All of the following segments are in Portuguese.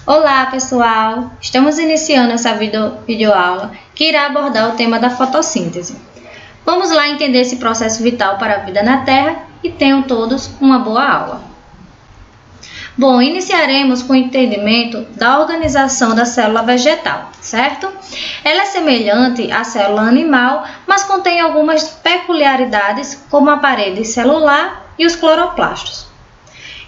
Olá pessoal, estamos iniciando essa videoaula que irá abordar o tema da fotossíntese. Vamos lá entender esse processo vital para a vida na Terra e tenham todos uma boa aula. Bom, iniciaremos com o entendimento da organização da célula vegetal, certo? Ela é semelhante à célula animal, mas contém algumas peculiaridades como a parede celular e os cloroplastos.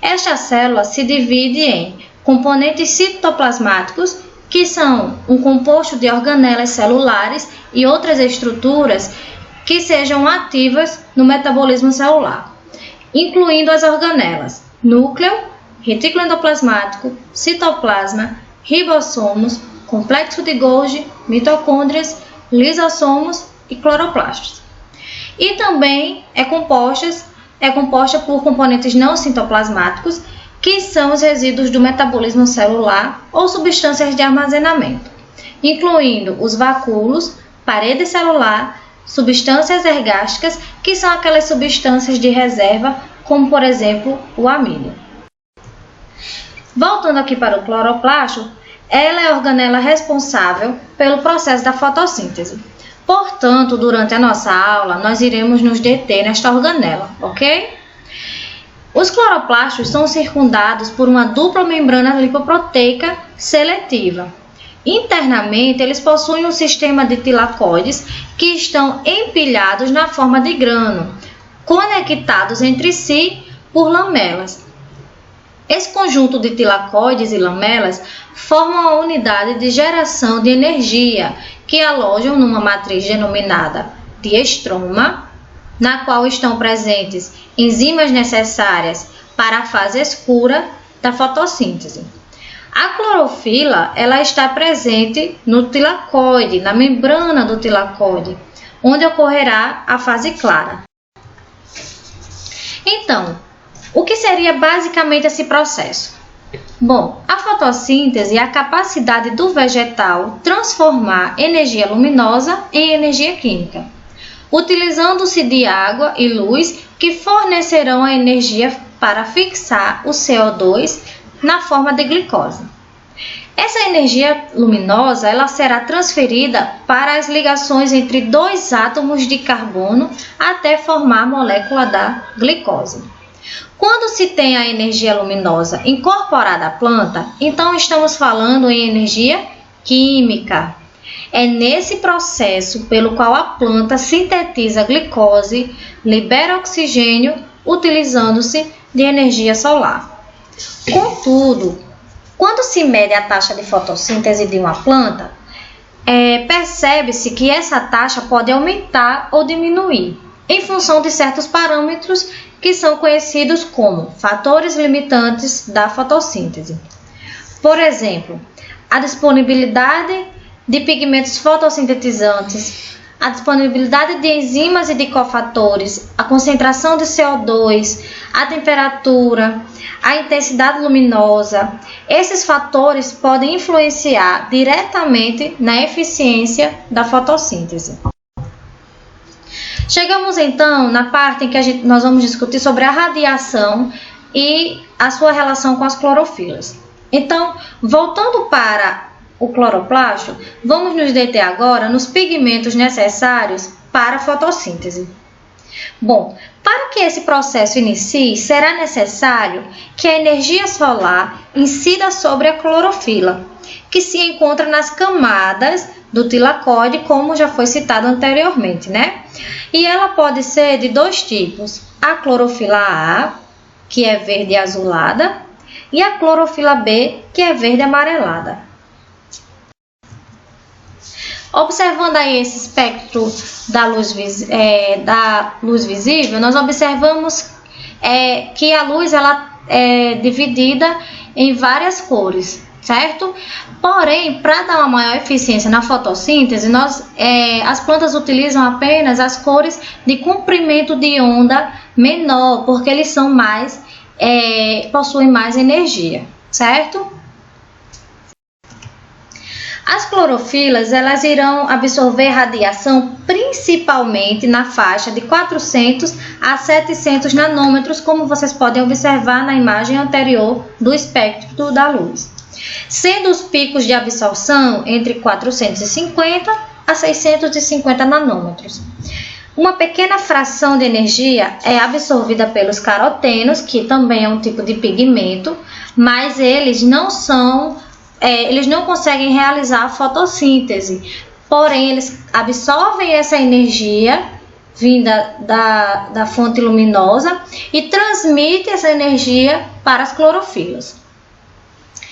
Esta célula se divide em componentes citoplasmáticos, que são um composto de organelas celulares e outras estruturas que sejam ativas no metabolismo celular, incluindo as organelas núcleo, retículo endoplasmático, citoplasma, ribossomos, complexo de Golgi, mitocôndrias, lisossomos e cloroplastos. E também é composta por componentes não citoplasmáticos, que são os resíduos do metabolismo celular ou substâncias de armazenamento, incluindo os vacúolos, parede celular, substâncias ergásticas, que são aquelas substâncias de reserva, como por exemplo o amílio. Voltando aqui para o cloroplasto, ela é a organela responsável pelo processo da fotossíntese. Portanto, durante a nossa aula, nós iremos nos deter nesta organela, ok? Os cloroplastos são circundados por uma dupla membrana lipoproteica seletiva. Internamente, eles possuem um sistema de tilacoides que estão empilhados na forma de grânulo, conectados entre si por lamelas. Esse conjunto de tilacoides e lamelas formam a unidade de geração de energia, que alojam numa matriz denominada diestroma, na qual estão presentes enzimas necessárias para a fase escura da fotossíntese. A clorofila, ela está presente no tilacoide, na membrana do tilacoide, onde ocorrerá a fase clara. Então, o que seria basicamente esse processo? Bom, a fotossíntese é a capacidade do vegetal transformar energia luminosa em energia química, utilizando-se de água e luz que fornecerão a energia para fixar o CO2 na forma de glicose. Essa energia luminosa ela será transferida para as ligações entre dois átomos de carbono até formar a molécula da glicose. Quando se tem a energia luminosa incorporada à planta, então estamos falando em energia química. É nesse processo pelo qual a planta sintetiza glicose, libera oxigênio, utilizando-se de energia solar. Contudo, quando se mede a taxa de fotossíntese de uma planta, percebe-se que essa taxa pode aumentar ou diminuir, em função de certos parâmetros que são conhecidos como fatores limitantes da fotossíntese. Por exemplo, a disponibilidade de pigmentos fotossintetizantes, a disponibilidade de enzimas e de cofatores, a concentração de CO2, a temperatura, a intensidade luminosa. Esses fatores podem influenciar diretamente na eficiência da fotossíntese. Chegamos então na parte em que nós vamos discutir sobre a radiação e a sua relação com as clorofilas. Então, voltando para o cloroplasto, vamos nos deter agora nos pigmentos necessários para a fotossíntese. Bom, para que esse processo inicie, será necessário que a energia solar incida sobre a clorofila, que se encontra nas camadas do tilacoide, como já foi citado anteriormente, né? E ela pode ser de dois tipos: a clorofila A, que é verde azulada, e a clorofila B, que é verde amarelada. Observando aí esse espectro da luz visível, nós observamos que a luz ela é dividida em várias cores, certo? Porém, para dar uma maior eficiência na fotossíntese, as plantas utilizam apenas as cores de comprimento de onda menor, porque eles são possuem mais energia, certo? As clorofilas elas irão absorver radiação principalmente na faixa de 400 a 700 nanômetros, como vocês podem observar na imagem anterior do espectro da luz. sendo os picos de absorção entre 450 a 650 nanômetros. Uma pequena fração de energia é absorvida pelos carotenos, que também é um tipo de pigmento, mas eles não conseguem realizar a fotossíntese, porém eles absorvem essa energia vinda da fonte luminosa e transmitem essa energia para as clorofilas.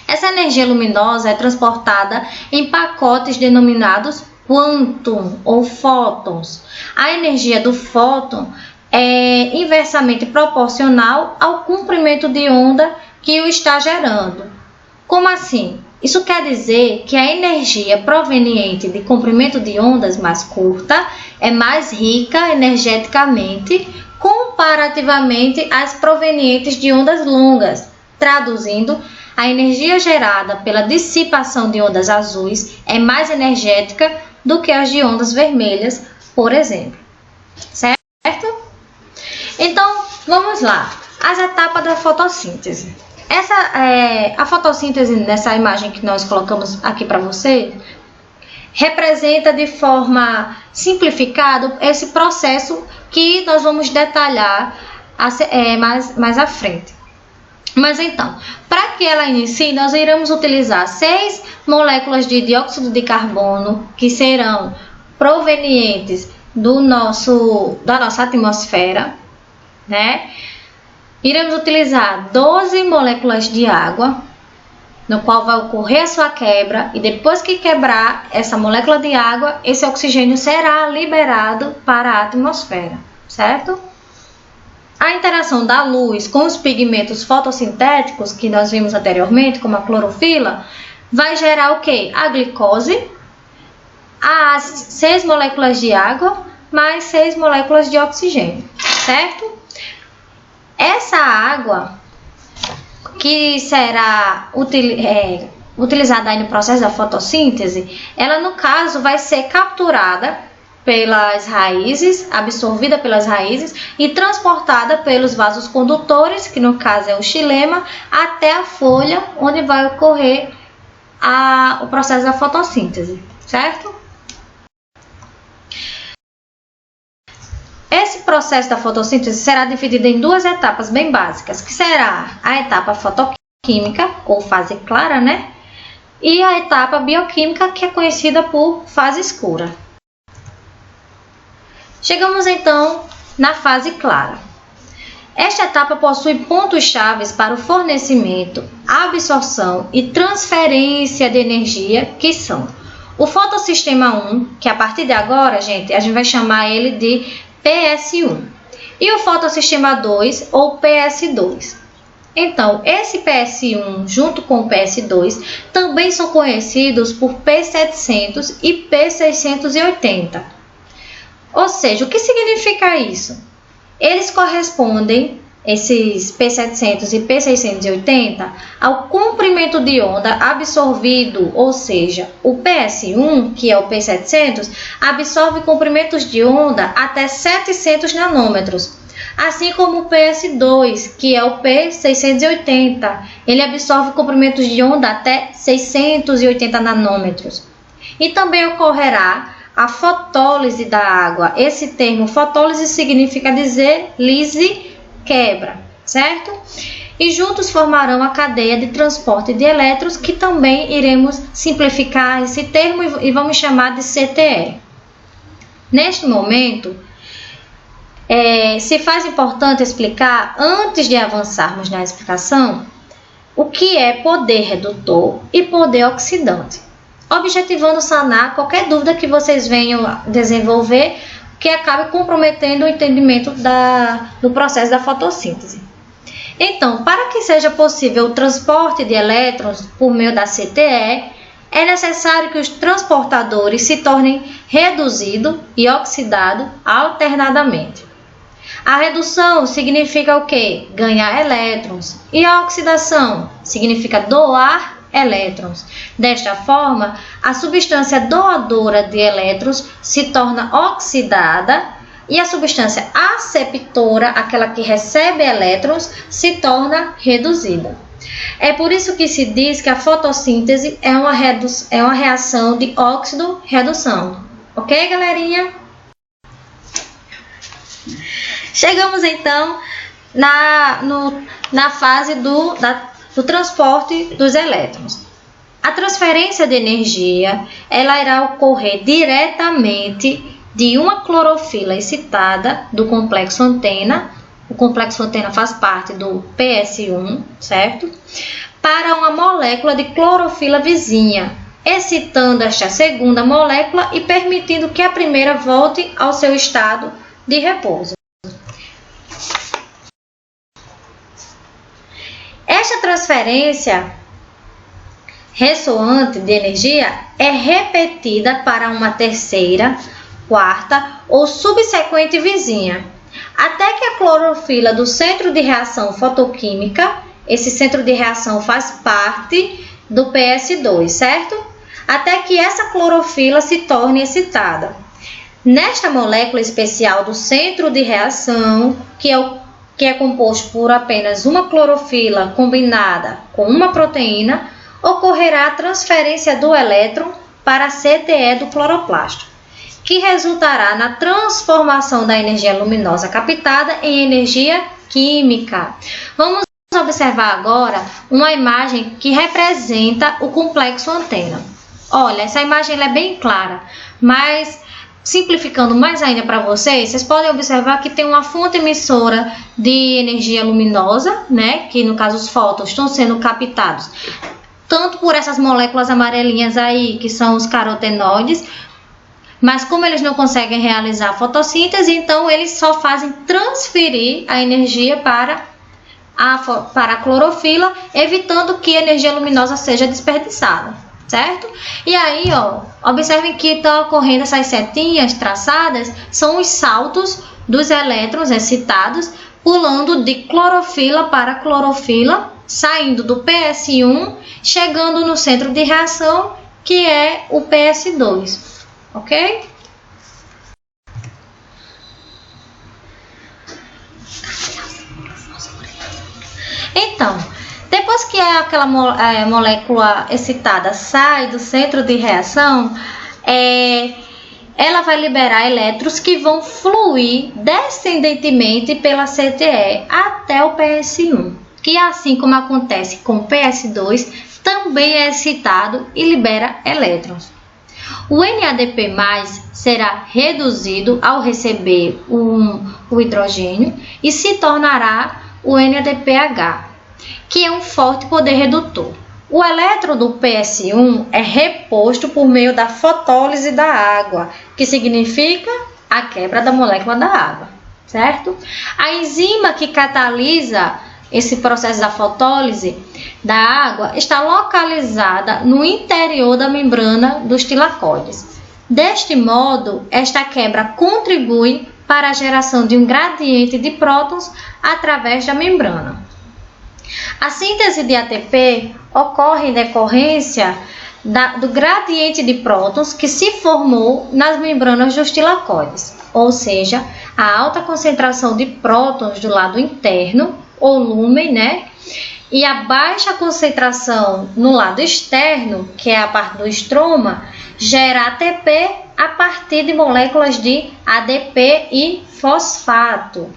Essa energia luminosa é transportada em pacotes denominados quantum ou fótons. A energia do fóton é inversamente proporcional ao comprimento de onda que o está gerando. Como assim? Isso quer dizer que a energia proveniente de comprimento de ondas mais curta é mais rica energeticamente comparativamente às provenientes de ondas longas. Traduzindo, a energia gerada pela dissipação de ondas azuis é mais energética do que as de ondas vermelhas, por exemplo. Certo? Então, vamos lá. As etapas da fotossíntese. A fotossíntese, nessa imagem que nós colocamos aqui para você, representa de forma simplificada esse processo que nós vamos detalhar mais à frente. Mas então, para que ela inicie, nós iremos utilizar 6 moléculas de dióxido de carbono que serão provenientes da nossa atmosfera, né? Iremos utilizar 12 moléculas de água, no qual vai ocorrer a sua quebra, e depois que quebrar essa molécula de água, esse oxigênio será liberado para a atmosfera, certo? A interação da luz com os pigmentos fotossintéticos, que nós vimos anteriormente, como a clorofila, vai gerar o quê? A glicose, as 6 moléculas de água, mais 6 moléculas de oxigênio, certo? Essa água que será utilizada aí no processo da fotossíntese, ela no caso vai ser capturada pelas raízes, absorvida pelas raízes e transportada pelos vasos condutores, que no caso é o xilema, até a folha, onde vai ocorrer o processo da fotossíntese, certo? Esse processo da fotossíntese será dividido em 2 etapas bem básicas, que será a etapa fotoquímica, ou fase clara, né? E a etapa bioquímica, que é conhecida por fase escura. Chegamos então na fase clara. Esta etapa possui pontos chaves para o fornecimento, absorção e transferência de energia, que são o fotossistema 1, que a partir de agora, gente, a gente vai chamar ele de PS1, e o fotossistema 2 ou PS2. Então, esse PS1 junto com o PS2 também são conhecidos por P700 e P680. Ou seja, o que significa isso? Eles correspondem, esses P700 e P680, ao comprimento de onda absorvido, ou seja, o PS1, que é o P700, absorve comprimentos de onda até 700 nanômetros, assim como o PS2, que é o P680, ele absorve comprimentos de onda até 680 nanômetros. E também ocorrerá a fotólise da água. Esse termo fotólise significa dizer lise, quebra, certo? E juntos formarão a cadeia de transporte de elétrons, que também iremos simplificar esse termo e vamos chamar de CTE. Neste momento, se faz importante explicar, antes de avançarmos na explicação, o que é poder redutor e poder oxidante, objetivando sanar qualquer dúvida que vocês venham desenvolver que acabe comprometendo o entendimento do processo da fotossíntese. Então, para que seja possível o transporte de elétrons por meio da CTE, é necessário que os transportadores se tornem reduzido e oxidado alternadamente. A redução significa o quê? Ganhar elétrons. E a oxidação significa doar elétrons. Desta forma, a substância doadora de elétrons se torna oxidada e a substância aceptora, aquela que recebe elétrons, se torna reduzida. É por isso que se diz que a fotossíntese é uma reação de óxido-redução. Ok, galerinha? Chegamos então na fase do transporte dos elétrons. A transferência de energia ela irá ocorrer diretamente de uma clorofila excitada do complexo antena. O complexo antena faz parte do PS1, certo? Para uma molécula de clorofila vizinha, excitando esta segunda molécula e permitindo que a primeira volte ao seu estado de repouso. Esta transferência ressoante de energia é repetida para uma terceira, quarta ou subsequente vizinha, até que a clorofila do centro de reação fotoquímica, esse centro de reação faz parte do PS2, certo? Até que essa clorofila se torne excitada. Nesta molécula especial do centro de reação, que é composto por apenas uma clorofila combinada com uma proteína, ocorrerá a transferência do elétron para a CTE do cloroplasto, que resultará na transformação da energia luminosa captada em energia química. Vamos observar agora uma imagem que representa o complexo antena. Olha, essa imagem ela é bem clara, mas simplificando mais ainda para vocês podem observar que tem uma fonte emissora de energia luminosa, né, que no caso os fótons estão sendo captados tanto por essas moléculas amarelinhas aí, que são os carotenoides, mas como eles não conseguem realizar a fotossíntese, então eles só fazem transferir a energia para a clorofila, evitando que a energia luminosa seja desperdiçada, certo? E aí, ó, observem que estão ocorrendo essas setinhas traçadas, são os saltos dos elétrons excitados, pulando de clorofila para clorofila, saindo do PS1, chegando no centro de reação, que é o PS2, ok? Então, depois que aquela molécula excitada sai do centro de reação, ela vai liberar elétrons que vão fluir descendentemente pela CTE até o PS1, que assim como acontece com o PS2, também é excitado e libera elétrons. O NADP+, será reduzido ao receber o hidrogênio e se tornará o NADPH, que é um forte poder redutor. O elétron do PS1 é reposto por meio da fotólise da água, que significa a quebra da molécula da água, certo? A enzima que catalisa esse processo da fotólise da água está localizada no interior da membrana dos tilacoides. Deste modo, esta quebra contribui para a geração de um gradiente de prótons através da membrana. A síntese de ATP ocorre em decorrência do gradiente de prótons que se formou nas membranas dos tilacoides, ou seja, a alta concentração de prótons do lado interno, ou lúmen, né? E a baixa concentração no lado externo, que é a parte do estroma, gera ATP a partir de moléculas de ADP e fosfato.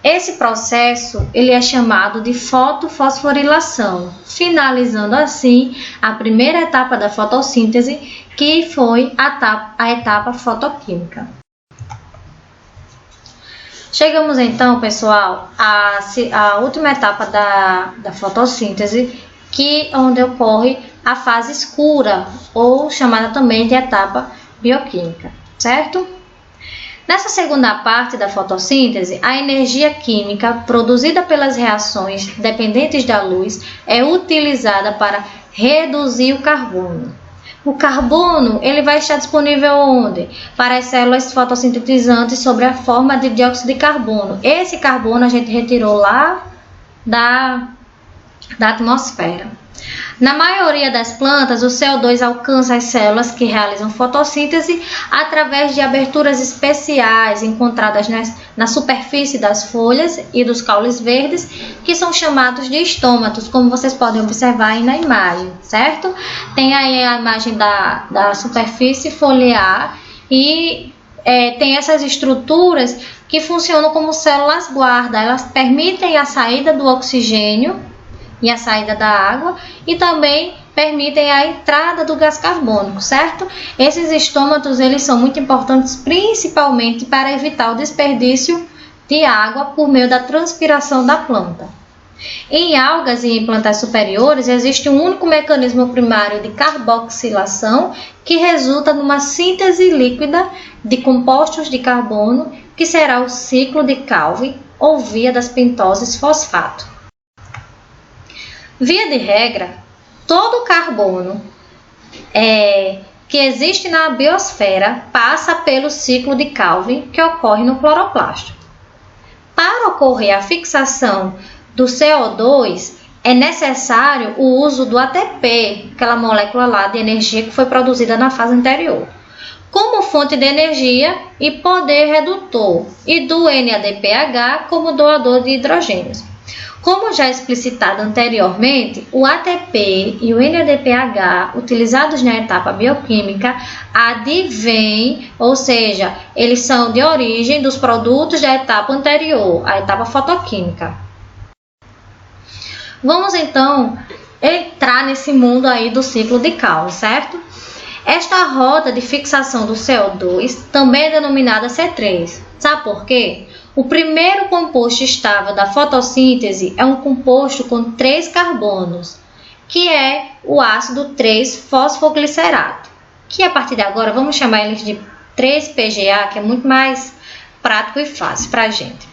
Esse processo ele é chamado de fotofosforilação, finalizando assim a primeira etapa da fotossíntese, que foi a etapa fotoquímica. Chegamos então, pessoal, à última etapa da fotossíntese, onde ocorre a fase escura, ou chamada também de etapa bioquímica, certo? Nessa segunda parte da fotossíntese, a energia química produzida pelas reações dependentes da luz é utilizada para reduzir o carbono. O carbono ele vai estar disponível onde? Para as células fotossintetizantes sob a forma de dióxido de carbono. Esse carbono a gente retirou lá da atmosfera. Na maioria das plantas, o CO2 alcança as células que realizam fotossíntese através de aberturas especiais encontradas na superfície das folhas e dos caules verdes, que são chamados de estômatos, como vocês podem observar aí na imagem, certo? Tem aí a imagem da superfície foliar e tem essas estruturas que funcionam como células guarda. Elas permitem a saída do oxigênio e a saída da água e também permitem a entrada do gás carbônico, certo? Esses estômatos eles são muito importantes principalmente para evitar o desperdício de água por meio da transpiração da planta. Em algas e em plantas superiores existe um único mecanismo primário de carboxilação que resulta numa síntese líquida de compostos de carbono, que será o ciclo de Calvin ou via das pentoses fosfato. Via de regra, todo carbono que existe na biosfera passa pelo ciclo de Calvin que ocorre no cloroplasto. Para ocorrer a fixação do CO2, é necessário o uso do ATP, aquela molécula lá de energia que foi produzida na fase anterior, como fonte de energia e poder redutor, e do NADPH como doador de hidrogênios. Como já explicitado anteriormente, o ATP e o NADPH utilizados na etapa bioquímica advêm, ou seja, eles são de origem dos produtos da etapa anterior, a etapa fotoquímica. Vamos então entrar nesse mundo aí do ciclo de Calvin, certo? Esta roda de fixação do CO2 também é denominada C3. Sabe por quê? O primeiro composto estável da fotossíntese é um composto com 3 carbonos, que é o ácido 3-fosfoglicerato, que a partir de agora vamos chamar eles de 3-PGA, que é muito mais prático e fácil para a gente.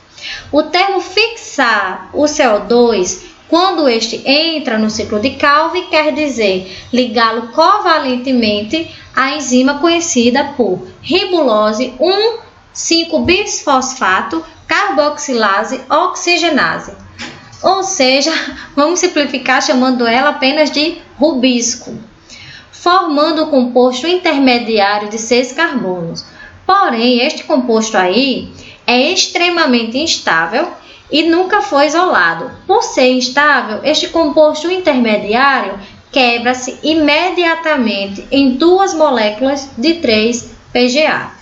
O termo fixar o CO2, quando este entra no ciclo de Calvin, quer dizer ligá-lo covalentemente à enzima conhecida por ribulose 1,5-bisfosfato carboxilase oxigenase, ou seja, vamos simplificar chamando ela apenas de rubisco, formando um composto intermediário de 6 carbonos. Porém, este composto aí é extremamente instável e nunca foi isolado. Por ser instável, este composto intermediário quebra-se imediatamente em 2 moléculas de 3-PGA.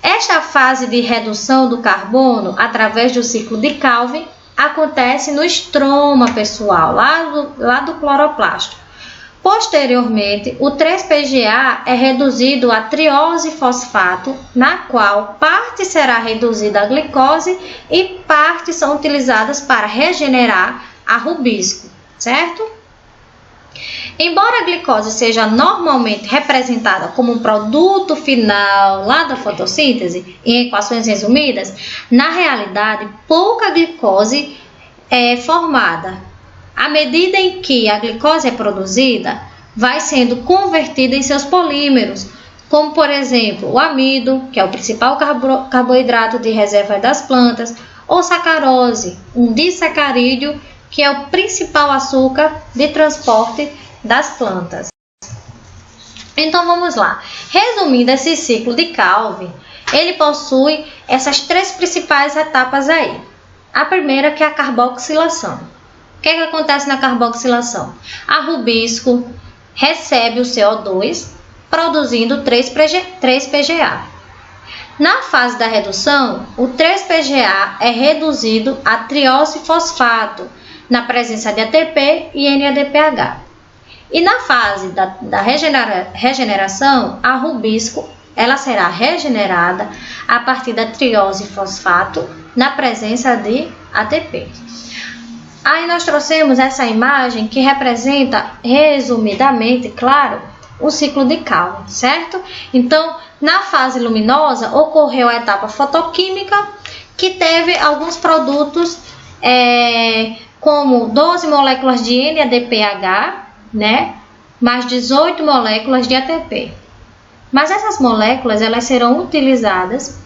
Esta fase de redução do carbono através do ciclo de Calvin acontece no estroma pessoal, lá do cloroplasto. Posteriormente, o 3-PGA é reduzido a triose-fosfato, na qual parte será reduzida a glicose e partes são utilizadas para regenerar a rubisco, certo? Embora a glicose seja normalmente representada como um produto final lá da fotossíntese, em equações resumidas, na realidade pouca glicose é formada. À medida em que a glicose é produzida, vai sendo convertida em seus polímeros, como por exemplo o amido, que é o principal carboidrato de reserva das plantas, ou sacarose, um disacarídeo, que é o principal açúcar de transporte das plantas. Então vamos lá. Resumindo esse ciclo de Calvin, ele possui essas 3 principais etapas aí. A primeira que é a carboxilação. O que acontece na carboxilação? A rubisco recebe o CO2, produzindo 3-PGA. Na fase da redução, o 3-PGA é reduzido a triose-fosfato, na presença de ATP e NADPH. E na fase da regeneração, a rubisco ela será regenerada a partir da triose-fosfato, na presença de ATP. Aí nós trouxemos essa imagem que representa, resumidamente, claro, o ciclo de Calvin, certo? Então, na fase luminosa, ocorreu a etapa fotoquímica, que teve alguns produtos, como 12 moléculas de NADPH, né? Mais 18 moléculas de ATP. Mas essas moléculas elas serão utilizadas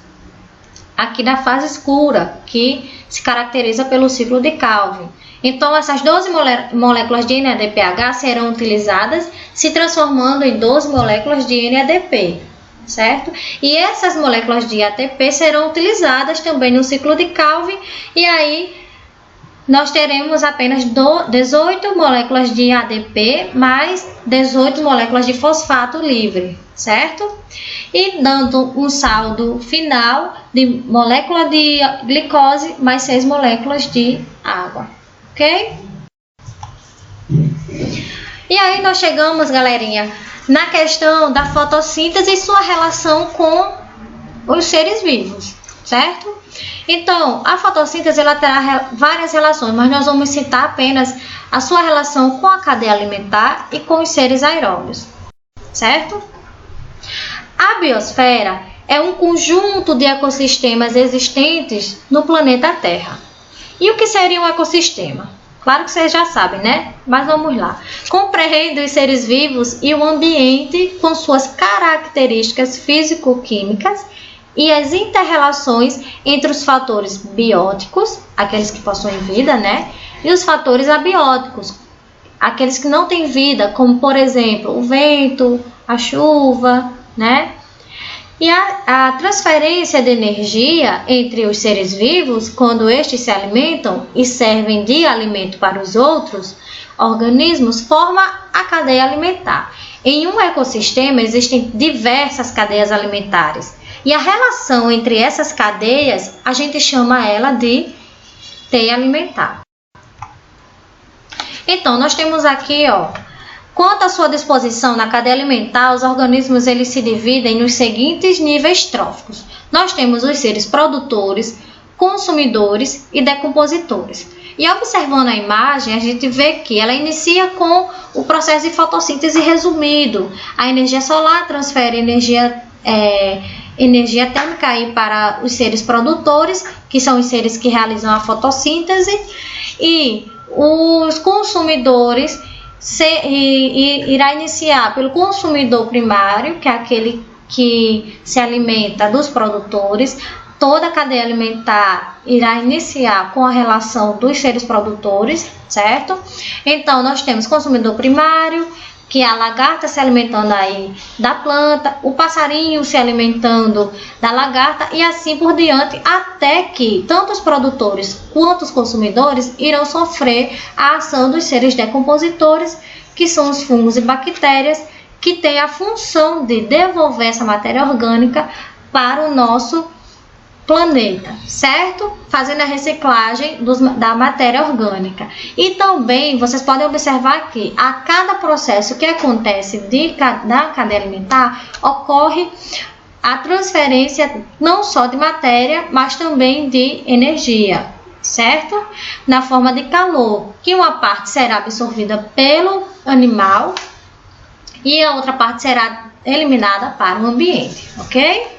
aqui na fase escura, que se caracteriza pelo ciclo de Calvin. Então, essas 12 moléculas de NADPH serão utilizadas, se transformando em 12 moléculas de NADP, certo? E essas moléculas de ATP serão utilizadas também no ciclo de Calvin, e aí nós teremos apenas 18 moléculas de ADP mais 18 moléculas de fosfato livre, certo? E dando um saldo final de molécula de glicose mais 6 moléculas de água, ok? E aí nós chegamos, galerinha, na questão da fotossíntese e sua relação com os seres vivos, certo? Então, a fotossíntese ela terá várias relações, mas nós vamos citar apenas a sua relação com a cadeia alimentar e com os seres aeróbios, certo? A biosfera é um conjunto de ecossistemas existentes no planeta Terra. E o que seria um ecossistema? Claro que vocês já sabem, né? Mas vamos lá. Compreende os seres vivos e o ambiente com suas características físico-químicas e as inter-relações entre os fatores bióticos, aqueles que possuem vida, né? E os fatores abióticos, aqueles que não têm vida, como por exemplo o vento, a chuva, né? E a transferência de energia entre os seres vivos, quando estes se alimentam e servem de alimento para os outros organismos, forma a cadeia alimentar. Em um ecossistema existem diversas cadeias alimentares. E a relação entre essas cadeias, a gente chama ela de teia alimentar. Então, nós temos aqui, quanto à sua disposição na cadeia alimentar, os organismos eles se dividem nos seguintes níveis tróficos. Nós temos os seres produtores, consumidores e decompositores. E observando a imagem, a gente vê que ela inicia com o processo de fotossíntese resumido. A energia solar transfere energia térmica aí para os seres produtores, que são os seres que realizam a fotossíntese, e os consumidores irá iniciar pelo consumidor primário, que é aquele que se alimenta dos produtores. Toda a cadeia alimentar irá iniciar com a relação dos seres produtores, certo? Então, nós temos consumidor primário, que é a lagarta se alimentando aí da planta, o passarinho se alimentando da lagarta e assim por diante, até que tanto os produtores quanto os consumidores irão sofrer a ação dos seres decompositores, que são os fungos e bactérias, que têm a função de devolver essa matéria orgânica para o nosso planeta, certo? Fazendo a reciclagem da matéria orgânica. E também vocês podem observar que a cada processo que acontece da cadeia alimentar ocorre a transferência não só de matéria, mas também de energia, certo? Na forma de calor, que uma parte será absorvida pelo animal e a outra parte será eliminada para o ambiente, ok?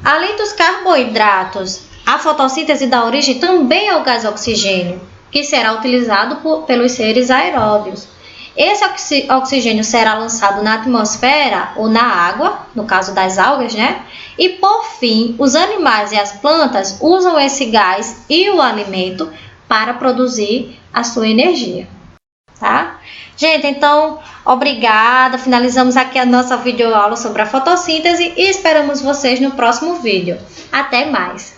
Além dos carboidratos, a fotossíntese dá origem também ao gás oxigênio, que será utilizado pelos seres aeróbios. Esse oxigênio será lançado na atmosfera ou na água, no caso das algas, né? E por fim, os animais e as plantas usam esse gás e o alimento para produzir a sua energia, tá? Gente, então, obrigada. Finalizamos aqui a nossa videoaula sobre a fotossíntese e esperamos vocês no próximo vídeo. Até mais!